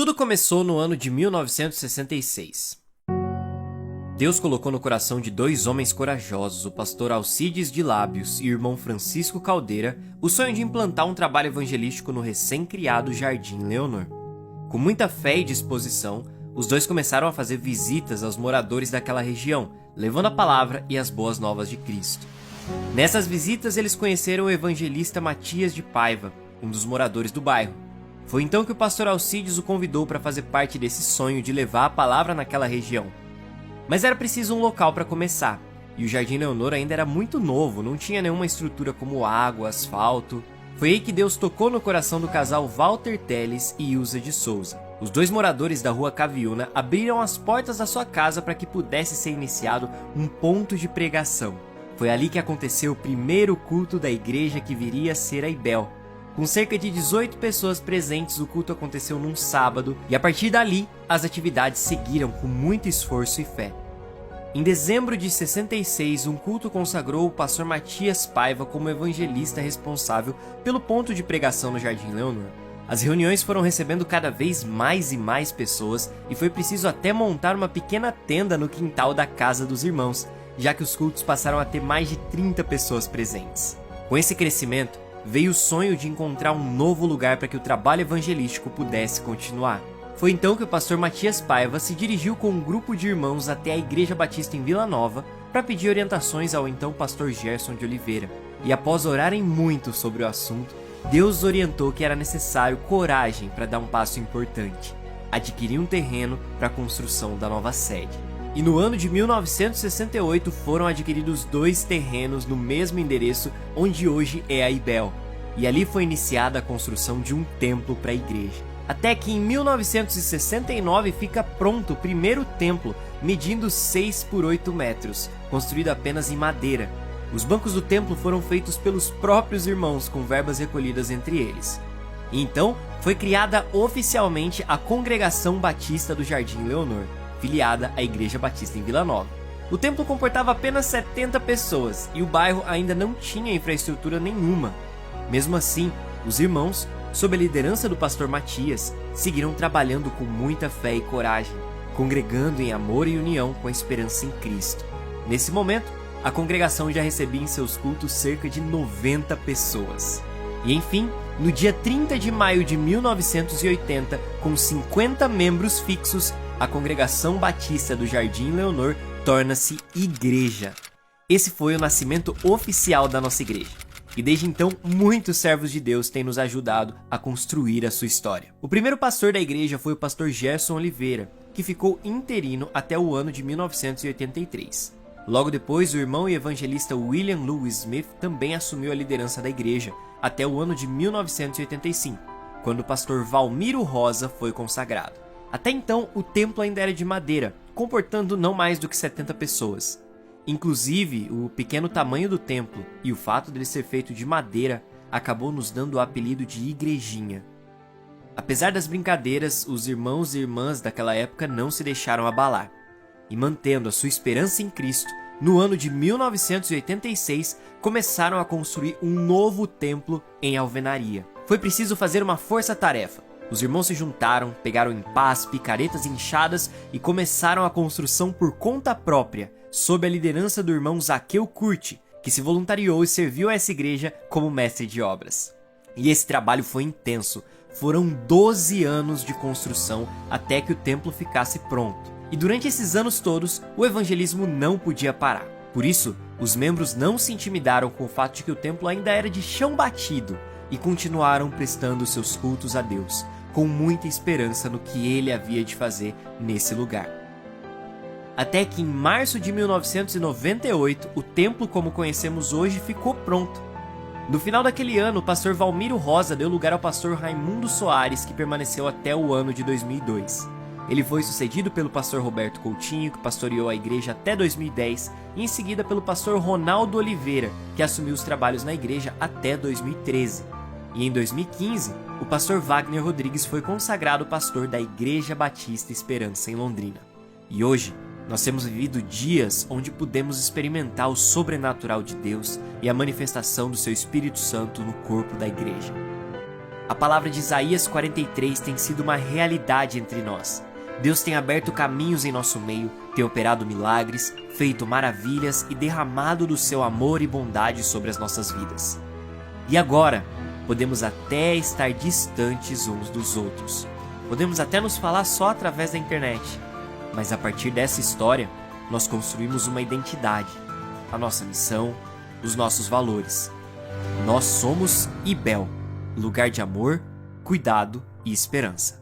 Tudo começou no ano de 1966. Deus colocou no coração de dois homens corajosos, o pastor Alcides de Lábios e o irmão Francisco Caldeira, o sonho de implantar um trabalho evangelístico no recém-criado Jardim Leonor. Com muita fé e disposição, os dois começaram a fazer visitas aos moradores daquela região, levando a palavra e as boas novas de Cristo. Nessas visitas, eles conheceram o evangelista Matias de Paiva, um dos moradores do bairro. Foi então que o pastor Alcides o convidou para fazer parte desse sonho de levar a palavra naquela região. Mas era preciso um local para começar, e o Jardim Leonor ainda era muito novo, não tinha nenhuma estrutura como água, asfalto. Foi aí que Deus tocou no coração do casal Walter Teles e Ilza de Souza. Os dois moradores da rua Caviúna abriram as portas da sua casa para que pudesse ser iniciado um ponto de pregação. Foi ali que aconteceu o primeiro culto da igreja que viria a ser a Ibel. Com cerca de 18 pessoas presentes, o culto aconteceu num sábado e a partir dali, as atividades seguiram com muito esforço e fé. Em dezembro de 66, um culto consagrou o pastor Matias Paiva como evangelista responsável pelo ponto de pregação no Jardim Leonor. As reuniões foram recebendo cada vez mais e mais pessoas e foi preciso até montar uma pequena tenda no quintal da casa dos irmãos, já que os cultos passaram a ter mais de 30 pessoas presentes. Com esse crescimento, veio o sonho de encontrar um novo lugar para que o trabalho evangelístico pudesse continuar. Foi então que o pastor Matias Paiva se dirigiu com um grupo de irmãos até a Igreja Batista em Vila Nova para pedir orientações ao então pastor Gerson de Oliveira. E após orarem muito sobre o assunto, Deus orientou que era necessário coragem para dar um passo importante: adquirir um terreno para a construção da nova sede. E no ano de 1968 foram adquiridos 2 terrenos no mesmo endereço onde hoje é a Ibel. E ali foi iniciada a construção de um templo para a igreja. Até que em 1969 fica pronto o primeiro templo, medindo 6 por 8 metros, construído apenas em madeira. Os bancos do templo foram feitos pelos próprios irmãos, com verbas recolhidas entre eles. E então foi criada oficialmente a Congregação Batista do Jardim Leonor, filiada à Igreja Batista em Vila Nova. O templo comportava apenas 70 pessoas e o bairro ainda não tinha infraestrutura nenhuma. Mesmo assim, os irmãos, sob a liderança do pastor Matias, seguiram trabalhando com muita fé e coragem, congregando em amor e união com a esperança em Cristo. Nesse momento, a congregação já recebia em seus cultos cerca de 90 pessoas. E enfim, no dia 30 de maio de 1980, com 50 membros fixos, a Congregação Batista do Jardim Leonor torna-se igreja. Esse foi o nascimento oficial da nossa igreja. E desde então, muitos servos de Deus têm nos ajudado a construir a sua história. O primeiro pastor da igreja foi o pastor Gerson Oliveira, que ficou interino até o ano de 1983. Logo depois, o irmão e evangelista William Lewis Smith também assumiu a liderança da igreja até o ano de 1985, quando o pastor Valmiro Rosa foi consagrado. Até então, o templo ainda era de madeira, comportando não mais do que 70 pessoas. Inclusive, o pequeno tamanho do templo e o fato dele ser feito de madeira acabou nos dando o apelido de igrejinha. Apesar das brincadeiras, os irmãos e irmãs daquela época não se deixaram abalar. E mantendo a sua esperança em Cristo, no ano de 1986, começaram a construir um novo templo em alvenaria. Foi preciso fazer uma força-tarefa. Os irmãos se juntaram, pegaram empás, picaretas e enxadas e começaram a construção por conta própria, sob a liderança do irmão Zaqueu Curti, que se voluntariou e serviu a essa igreja como mestre de obras. E esse trabalho foi intenso. Foram 12 anos de construção até que o templo ficasse pronto. E durante esses anos todos, o evangelismo não podia parar. Por isso, os membros não se intimidaram com o fato de que o templo ainda era de chão batido e continuaram prestando seus cultos a Deus, com muita esperança no que ele havia de fazer nesse lugar. Até que em março de 1998, o templo como conhecemos hoje ficou pronto. No final daquele ano, o pastor Valmiro Rosa deu lugar ao pastor Raimundo Soares, que permaneceu até o ano de 2002. Ele foi sucedido pelo pastor Roberto Coutinho, que pastoreou a igreja até 2010, e em seguida pelo pastor Ronaldo Oliveira, que assumiu os trabalhos na igreja até 2013. E em 2015, o pastor Wagner Rodrigues foi consagrado pastor da Igreja Batista Esperança em Londrina. E hoje, nós temos vivido dias onde pudemos experimentar o sobrenatural de Deus e a manifestação do seu Espírito Santo no corpo da igreja. A palavra de Isaías 43 tem sido uma realidade entre nós. Deus tem aberto caminhos em nosso meio, tem operado milagres, feito maravilhas e derramado do seu amor e bondade sobre as nossas vidas. E agora, podemos até estar distantes uns dos outros. Podemos até nos falar só através da internet. Mas a partir dessa história, nós construímos uma identidade, a nossa missão, os nossos valores. Nós somos IBEL, lugar de amor, cuidado e esperança.